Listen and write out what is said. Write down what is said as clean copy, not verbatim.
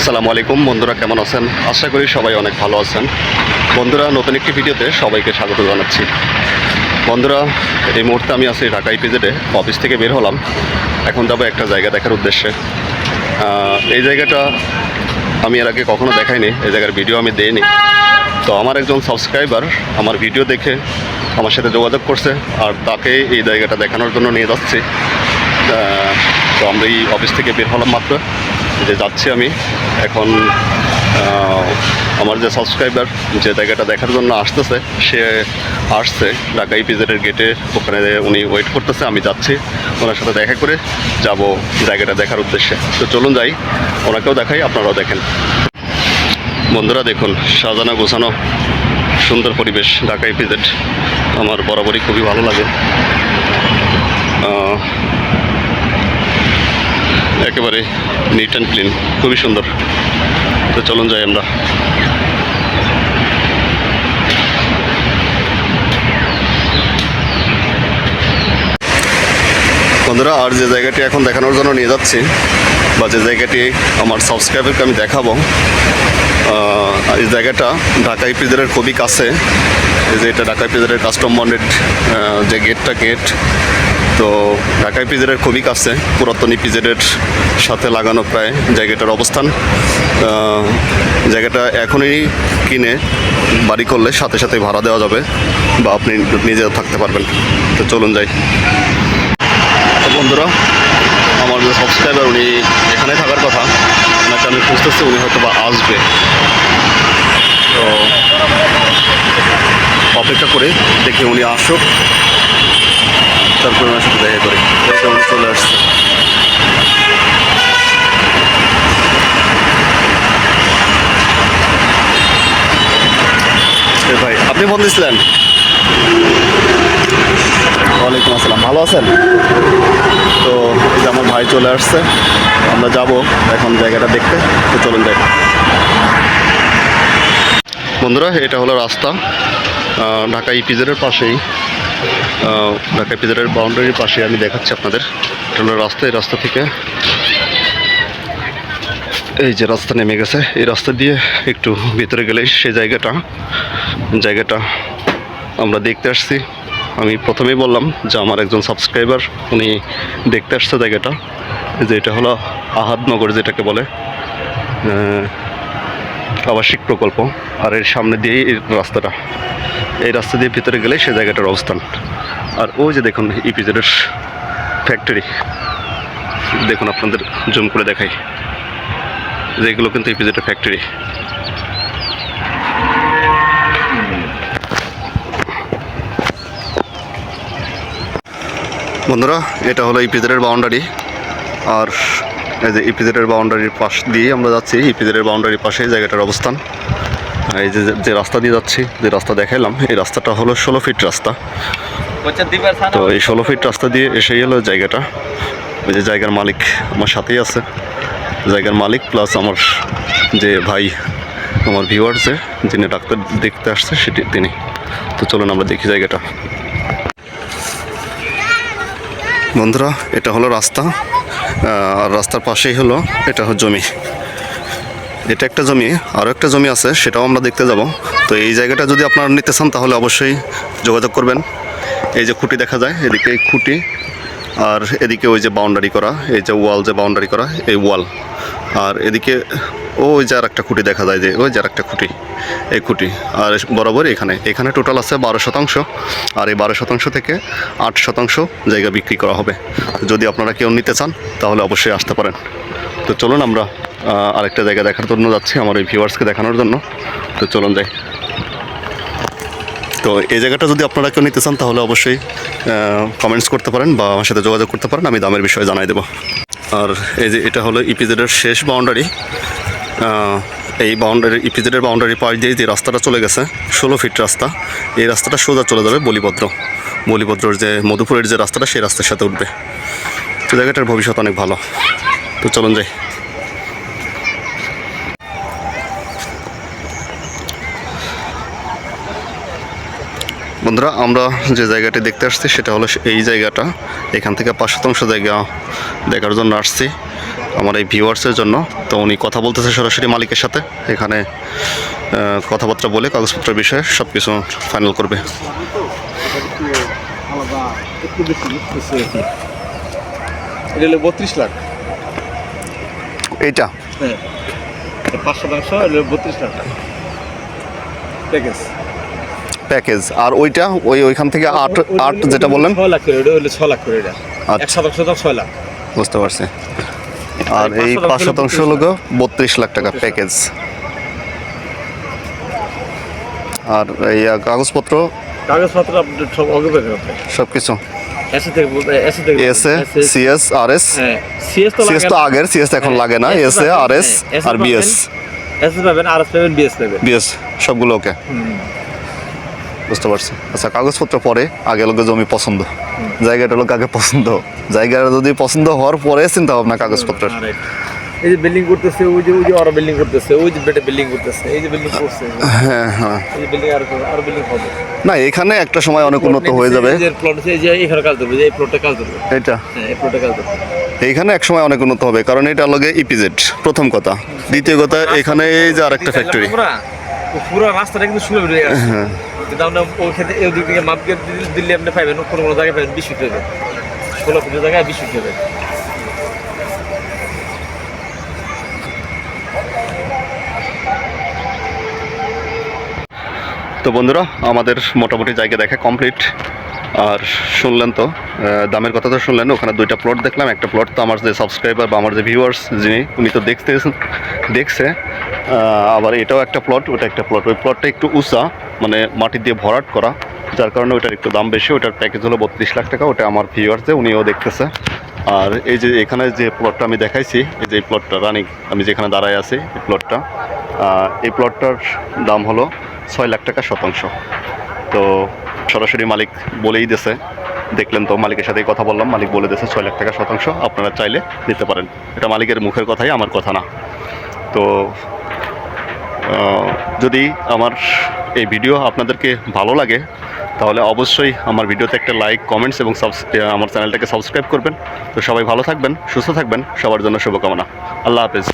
আসসালামু আলাইকুম বন্ধুরা, কেমন আছেন? আশা করি সবাই অনেক ভালো আছেন। বন্ধুরা, নতুন একটি ভিডিওতে সবাইকে স্বাগত জানাচ্ছি। বন্ধুরা, এই মুহূর্তে আমি আছি ঢাকা ইপিজেডে। অফিস থেকে বের হলাম, এখন যাবো একটা জায়গা দেখার উদ্দেশ্যে। এই জায়গাটা আমি এর আগে কখনো দেখাইনি, এই জায়গার ভিডিও আমি দেইনি। তো আমার একজন সাবস্ক্রাইবার আমার ভিডিও দেখে আমার সাথে যোগাযোগ করছে, আর তাকে এই জায়গাটা দেখানোর জন্য নিয়ে যাচ্ছি। তো আমরা এই অফিস থেকে বের হলাম মাত্র, যে যাচ্ছি আমি এখন। আমার যে সাবস্ক্রাইবার যে জায়গাটা দেখার জন্য আসতেছে, সে আসছে ঢাকা ইপিজেডের গেটে, ওখানে উনি ওয়েট করতেছে। আমি যাচ্ছি, ওনার সাথে দেখা করে যাব জায়গাটা দেখার উদ্দেশ্যে। তো চলুন যাই, ওনাকেও দেখাই, আপনারাও দেখেন। বন্ধুরা দেখুন, সাজানো গোছানো সুন্দর পরিবেশ ঢাকা ইপিজেড। আমার বরাবরই খুবই ভালো লাগে, একেবারে নিট অ্যান্ড ক্লিন, খুবই সুন্দর। তো চলুন যাই আমরা। বন্ধুরা, আর যে জায়গাটি এখন দেখানোর জন্য নিয়ে যাচ্ছি, বা যে জায়গাটি আমার সাবস্ক্রাইবারকে আমি দেখাবো, এই জায়গাটা ঢাকা ইপিজেডের খুবই কাছে। এই যে এটা ঢাকা ইপিজেডের কাস্টম বন্ডেড যে গেট, তো ঢাকা ইপিজেডের খুবই কাছে, পুরাতন ইপিজেডের সাথে লাগানো প্রায় জায়গাটার অবস্থান। জায়গাটা এখনই কিনে বাড়ি করলে সাথে সাথে ভাড়া দেওয়া যাবে, বা আপনি নিজেও থাকতে পারবেন। তো চলুন যাই। তো বন্ধুরা, আমার যে সাবস্ক্রাইবার, উনি এখানে থাকার কথা, ওনাকে আমি খুঁজতেছি, উনি হয়তো বা আসবে। তো অপেক্ষা করে দেখি উনি আসুক, তারপরে ওনার সাথে দেখা করি। উনি চলে আসছে। ভাই, আপনি ফোন দিয়েছিলেন? ওয়ালাইকুম আসসালাম, ভালো আছেন? তো এই যে আমার ভাই চলে আসছে, আমরা যাব এখন জায়গাটা দেখতে। তো চলুন যাই। বন্ধুরা, এটা হলো রাস্তা, ঢাকা ইপিজেডের পাশেই, ঢাকা ইপিজেডের বাউন্ডারির পাশে আমি দেখাচ্ছি আপনাদের। এটা হলো রাস্তা। এই রাস্তা থেকে এই যে রাস্তা নেমে গেছে, এই রাস্তা দিয়ে একটু ভিতরে গেলেই সেই জায়গাটা আমরা দেখতে আসছি। আমি প্রথমেই বললাম যে আমার একজন সাবস্ক্রাইবার, উনি দেখতে আসছে জায়গাটা। যে এটা হলো আহাদনগর, যেটাকে বলে আবাসিক প্রকল্প। আর এর সামনে দিয়েই এই রাস্তাটা, এই রাস্তা দিয়ে ভিতরে গেলেই সে জায়গাটার অবস্থান। আর ওই যে দেখুন ইপিজেডের ফ্যাক্টরি, দেখুন আপনাদের জুম করে দেখাই, যেগুলো কিন্তু ইপিজেডের ফ্যাক্টরি। বন্ধুরা, এটা হলো ইপিজেডের বাউন্ডারি। আর এই যে ইপিজেডের বাউন্ডারির পাশ দিয়ে আমরা যাচ্ছি, ইপিজেডের বাউন্ডারির পাশে জায়গাটার অবস্থান। এই যে রাস্তা দিয়ে যাচ্ছি, যে রাস্তা দেখাইলাম, এই রাস্তাটা হলো 16 ফিট রাস্তা। তো এই 16 ফিট রাস্তা দিয়ে এসেই হলো জায়গাটা। ওই যে জায়গার মালিক আমার সাথেই আছে, জায়গার মালিক প্লাস আমার যে ভাই, আমার ভিউয়ার্সে যিনি ডাক্তার দেখতে আসছে তিনি। তো চলুন আমরা দেখি জায়গাটা। বন্ধুরা, এটা হলো রাস্তা, আর রাস্তার পাশেই হলো এটা জমি। এটা একটা জমি, আরও একটা জমি আছে, সেটাও আমরা দেখতে যাব। তো এই জায়গাটা যদি আপনারা নিতে চান তাহলে অবশ্যই যোগাযোগ করবেন। এই যে খুঁটি দেখা যায়, এদিকে খুঁটি, আর এদিকে ওই যে বাউন্ডারি করা, এই যে ওয়াল, যে বাউন্ডারি করা এই ওয়াল। আর এদিকে ওই যে আর একটা খুঁটি দেখা যায়, যে ওই যে আর একটা খুঁটি, এই খুঁটি। আর বরাবর এখানে টোটাল আছে 12%। আর এই 12% থেকে 8% জায়গা বিক্রি করা হবে। যদি আপনারা কেউ নিতে চান তাহলে অবশ্যই আসতে পারেন। তো চলুন আমরা আরেকটা জায়গা দেখার জন্য যাচ্ছি, আমার এই ভিউয়ার্সকে দেখানোর জন্য। তো চলুন যাই। তো এই জায়গাটা যদি আপনারা কেউ নিতে চান তাহলে অবশ্যই কমেন্টস করতে পারেন, বা আমার সাথে যোগাযোগ করতে পারেন, আমি দামের বিষয়ে জানাই দেবো। আর এই যে এটা হলো ইপিজেডের শেষ বাউন্ডারি। এই ইপিজেডের বাউন্ডারি পাশ দিয়ে যে রাস্তাটা চলে গেছে, 16 ফিট রাস্তা, এই রাস্তাটা সোজা চলে যাবে বলিভদ্রর যে মধুপুরের যে রাস্তাটা, সেই রাস্তার সাথে উঠবে। তো জায়গাটার ভবিষ্যৎ অনেক ভালো। তো চলুন যাই। বন্ধুরা, আমরা যে জায়গাটি দেখতে আসছি সেটা হলো এই জায়গাটা। এখান থেকে 5% জায়গা দেখার জন্য আসছি। আমার এই ভিউয়ার্সের জন্য। তো উনি কথা বলতেছে সরাসরি মালিকের সাথে, এখানে কথাবার্তা বলে কাগজপত্রের বিষয়ে সব কিছু ফাইনাল করবে। এটা হলো 32 লাখ। এইটা হ্যাঁ 5% হলো 32 লাখ প্যাকেজ। প্যাকেজ। আর ওইটা ওইখান থেকে আট যেটা বললেন 6 লাখ করে, এটা হলো 6 লাখ করে। এটা আচ্ছা। 1% দাম 6 লাখ। বুঝতে পারছি। আর এই 5% হলো 32 লাখ টাকা প্যাকেজ। আর এই কাগজপত্র আপডেট সব আগে পেয়ে যাবেন সব কিছু এসে থেকে এসএ সিএস আরএস। হ্যাঁ সিএস তো আগের, সিএস এখন লাগে না, এসএ আরএস আর বিএস। এসএস পাবেন, আরএস পাবেন, বিএস পাবেন। বিএস সবগুলো ওকে। বুঝতে পারছি। আচ্ছা কাগজপত্র পরে, আগে লোকে জমি পছন্দ, জায়গাটা লোক আগে পছন্দ, জায়গাটা যদি পছন্দ হওয়ার পরে চিন্তা ভাবনা কাগজপত্রের। এই যে বিল্ডিং করতেছে, ওই যে ওরা বিল্ডিং করতেছে, ওই যে বেটা বিল্ডিং করতেছে, এই যে বিল্ডিং করছে। হ্যাঁ হ্যাঁ, এই যে বিল্ডিং আর বিল্ডিং হবে না, এখানে একটা সময় অনেক উন্নত হয়ে যাবে। এই যে প্লট আছে, এই যে এখানে কাজ করবে, এই প্লটে কাজ করবে। এটা হ্যাঁ এই প্লটে কাজ করবে। এইখানে এক সময় অনেক উন্নত হবে, কারণ এটা লগে ইপিজেড প্রথম কথা। দ্বিতীয় কথা, এখানে এই যে আরেকটা ফ্যাক্টরি, পুরো রাস্তাটা কিন্তু শুরু হয়ে গেছে। কিন্তু আমরা ওইখানে এই দিক থেকে মাপকে দিল্লি আপনি পাইবেন, কোনো জায়গায় পাইবেন 20 ফিট হবে, 16 ফিটের জায়গায় 20 ফিট হবে। তো বন্ধুরা, আমাদের মোটামুটি জায়গা দেখা কমপ্লিট। আর শুনলেন তো, দামের কথা তো শুনলেন। ওখানে দুইটা প্লট দেখলাম। একটা প্লট তো আমার যে সাবস্ক্রাইবার বা আমার যে ভিউয়ার্স যিনি, উনি তো দেখছে। আবার এটাও একটা প্লট, ওটা একটা প্লট। ওই প্লটটা একটু উঁচা, মানে মাটি দিয়ে ভরাট করা, যার কারণে ওটার একটু দাম বেশি। ওটার প্যাকেজ হলো 32 লাখ টাকা। ওটা আমার ভিউয়ার্স যে, উনিও দেখতেছে। আর এই যে এখানে যে প্লটটা আমি দেখাইছি, এই যে এই প্লটটা রানিং, আমি যেখানে দাঁড়ায় আছি, এই প্লটটার দাম হলো 6 লাখ টাকা শতাংশ। তো সরাসরি মালিক বলেই দিয়েছে, দেখলেন তো, মালিকের সাথেই কথা বললাম, মালিক বলে দিয়েছে 6 লাখ টাকা শতাংশ, আপনারা চাইলে দিতে পারেন। এটা মালিকের মুখের কথাই, আমার কথা না। তো যদি আমার এই ভিডিও আপনাদেরকে ভালো লাগে, তাহলে অবশ্যই আমার ভিডিওতে একটা লাইক, কমেন্টস এবং আমার চ্যানেলটাকে সাবস্ক্রাইব করবেন। তো সবাই ভালো থাকবেন, সুস্থ থাকবেন, সবার জন্য শুভকামনা। আল্লাহ হাফেজ।